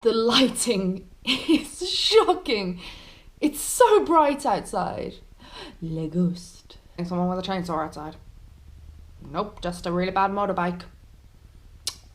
The lighting is shocking. It's so bright outside. Le ghost. There's someone with a chainsaw outside. Nope, just a really bad motorbike.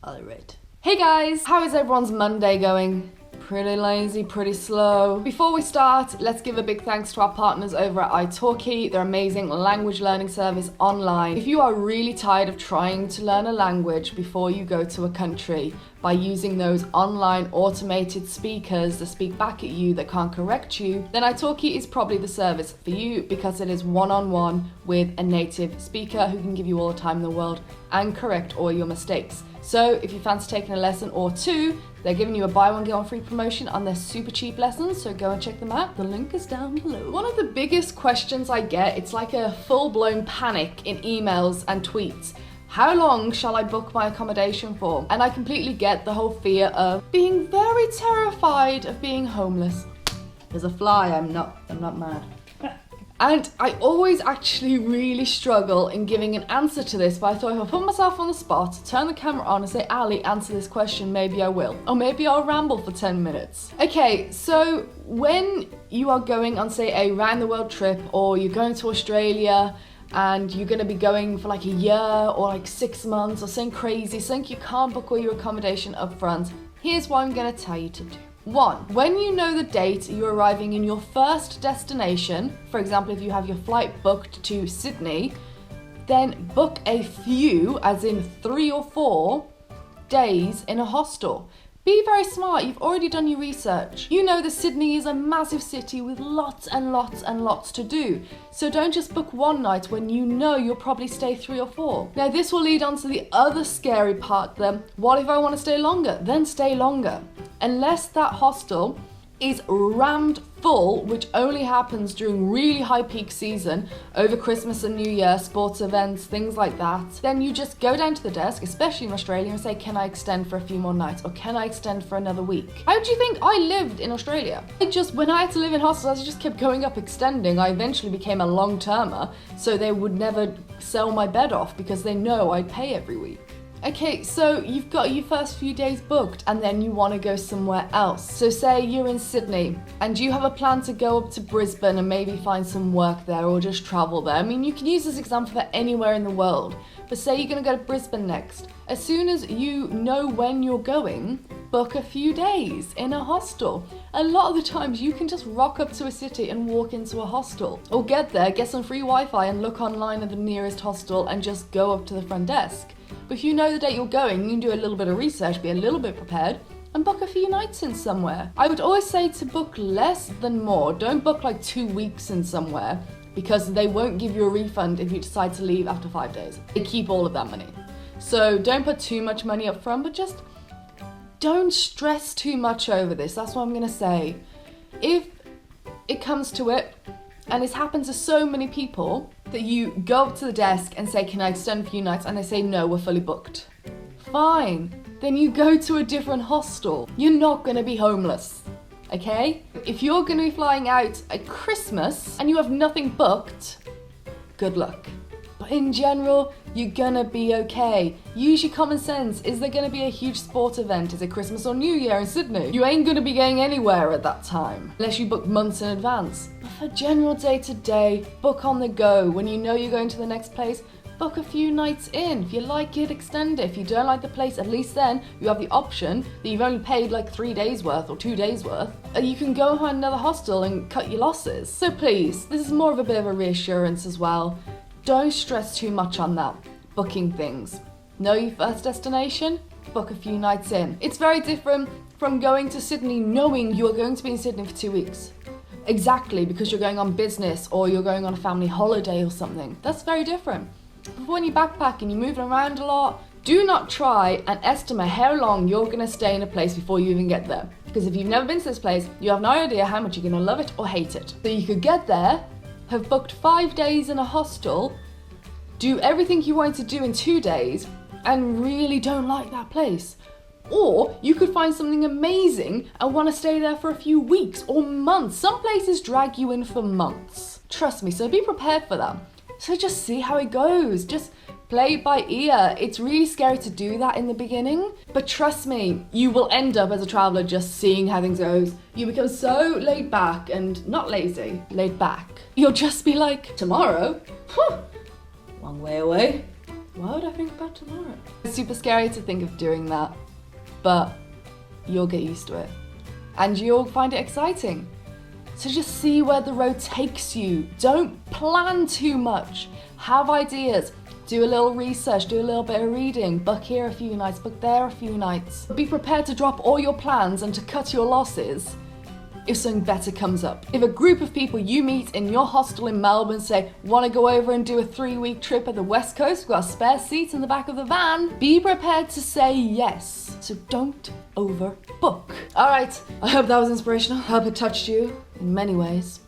Alright. Hey guys, how is everyone's Monday going? Pretty lazy, pretty slow. Before we start, let's give a big thanks to our partners over at italki, their amazing language learning service online. If you are really tired of trying to learn a language before you go to a country by using those online automated speakers that speak back at you that can't correct you, then italki is probably the service for you because it is one-on-one with a native speaker who can give you all the time in the world and correct all your mistakes. So if you fancy taking a lesson or two, they're giving you a buy one get one free promotion on their super cheap lessons, so go and check them out. The link is down below. One of the biggest questions I get, it's like a full-blown panic in emails and tweets. How long shall I book my accommodation for? And I completely get the whole fear of being very terrified of being homeless. There's a fly, I'm not mad. And I always actually really struggle in giving an answer to this, but I thought if I put myself on the spot, turn the camera on and say, Ali, answer this question, maybe I will. Or maybe I'll ramble for 10 minutes. Okay, so when you are going on, say, a round the world trip, or you're going to Australia, and you're going to be going for like a year, or like 6 months, or something crazy, something you can't book all your accommodation up front, here's what I'm going to tell you to do. 1. When you know the date you're arriving in your first destination, for example, if you have your flight booked to Sydney, then book a few, as in 3 or 4 days in a hostel. Be very smart, you've already done your research. You know that Sydney is a massive city with lots and lots and lots to do. So don't just book one night when you know you'll probably stay 3 or 4. Now this will lead on to the other scary part then. What if I want to stay longer? Then stay longer. Unless that hostel is rammed full, which only happens during really high peak season, over Christmas and New Year, sports events, things like that, then you just go down to the desk, especially in Australia, and say, can I extend for a few more nights? Or can I extend for another week? How do you think I lived in Australia? When I had to live in hostels, I just kept going up extending. I eventually became a long-termer, so they would never sell my bed off because they know I'd pay every week. Okay, so you've got your first few days booked and then you want to go somewhere else. So say you're in Sydney and you have a plan to go up to Brisbane and maybe find some work there or just travel there. I mean, you can use this example for anywhere in the world, but say you're going to go to Brisbane next. As soon as you know when you're going, book a few days in a hostel. A lot of the times you can just rock up to a city and walk into a hostel. Or get there, get some free Wi-Fi and look online at the nearest hostel and just go up to the front desk. But if you know the date you're going, you can do a little bit of research, be a little bit prepared, and book a few nights in somewhere. I would always say to book less than more. Don't book like 2 weeks in somewhere because they won't give you a refund if you decide to leave after 5 days. They keep all of that money. So don't put too much money up front, but just don't stress too much over this. That's what I'm going to say. If it comes to it, and it's happened to so many people, that you go up to the desk and say, can I extend a few nights? And they say, no, we're fully booked. Fine. Then you go to a different hostel. You're not going to be homeless. Okay? If you're going to be flying out at Christmas and you have nothing booked, good luck. But in general, you're gonna be okay. Use your common sense. Is there gonna be a huge sport event? Is it Christmas or New Year in Sydney? You ain't gonna be going anywhere at that time, unless you book months in advance. But for general day-to-day, book on the go. When you know you're going to the next place, book a few nights in. If you like it, extend it. If you don't like the place, at least then you have the option that you've only paid like 3 days worth or 2 days worth. You can go and find another hostel and cut your losses. So please, this is more of a bit of a reassurance as well. Don't stress too much on that, booking things. Know your first destination, book a few nights in. It's very different from going to Sydney knowing you're going to be in Sydney for 2 weeks. Exactly, because you're going on business or you're going on a family holiday or something. That's very different. But when you backpack and you're moving around a lot, do not try and estimate how long you're going to stay in a place before you even get there. Because if you've never been to this place, you have no idea how much you're going to love it or hate it. So you could get there, have booked 5 days in a hostel, do everything you want to do in 2 days, and really don't like that place. Or you could find something amazing and want to stay there for a few weeks or months. Some places drag you in for months. Trust me, so be prepared for that. So just see how it goes. Just play it by ear. It's really scary to do that in the beginning, but trust me, you will end up as a traveler just seeing how things goes. You become so laid back and not lazy, laid back. You'll just be like, tomorrow? Long way away. Why would I think about tomorrow? It's super scary to think of doing that, but you'll get used to it and you'll find it exciting. So just see where the road takes you. Don't plan too much. Have ideas. Do a little research, do a little bit of reading, book here a few nights, book there a few nights. Be prepared to drop all your plans and to cut your losses if something better comes up. If a group of people you meet in your hostel in Melbourne say, want to go over and do a 3-week trip at the West Coast, we've got a spare seat in the back of the van, be prepared to say yes. So don't overbook. All right, I hope that was inspirational. I hope it touched you in many ways.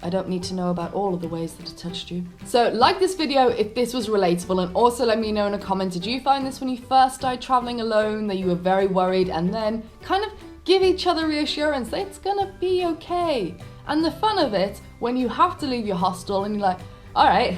I don't need to know about all of the ways that it touched you. So like this video if this was relatable, and also let me know in a comment, did you find this when you first started traveling alone, that you were very worried, and then kind of give each other reassurance that it's gonna be okay. And the fun of it, when you have to leave your hostel and you're like, all right,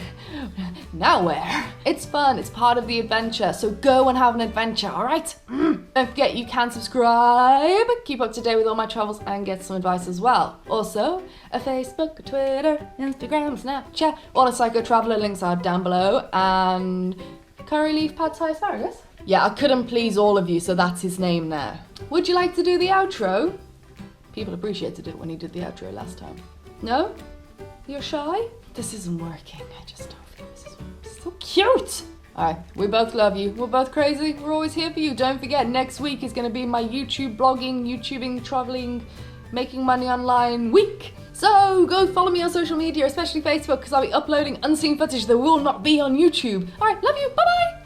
now where? It's fun, it's part of the adventure, so go and have an adventure, all right? Don't forget you can subscribe, keep up to date with all my travels and get some advice as well. Also, a Facebook, a Twitter, Instagram, Snapchat, all the Psycho Traveler links are down below, and curry leaf pad thai asparagus. Yeah, I couldn't please all of you, so that's his name there. Would you like to do the outro? People appreciated it when he did the outro last time. No? You're shy? This isn't working. I just don't think this is working. It's so cute! Alright, we both love you. We're both crazy. We're always here for you. Don't forget, next week is going to be my YouTube blogging, YouTubing, traveling, making money online week. So go follow me on social media, especially Facebook, because I'll be uploading unseen footage that will not be on YouTube. Alright, love you. Bye!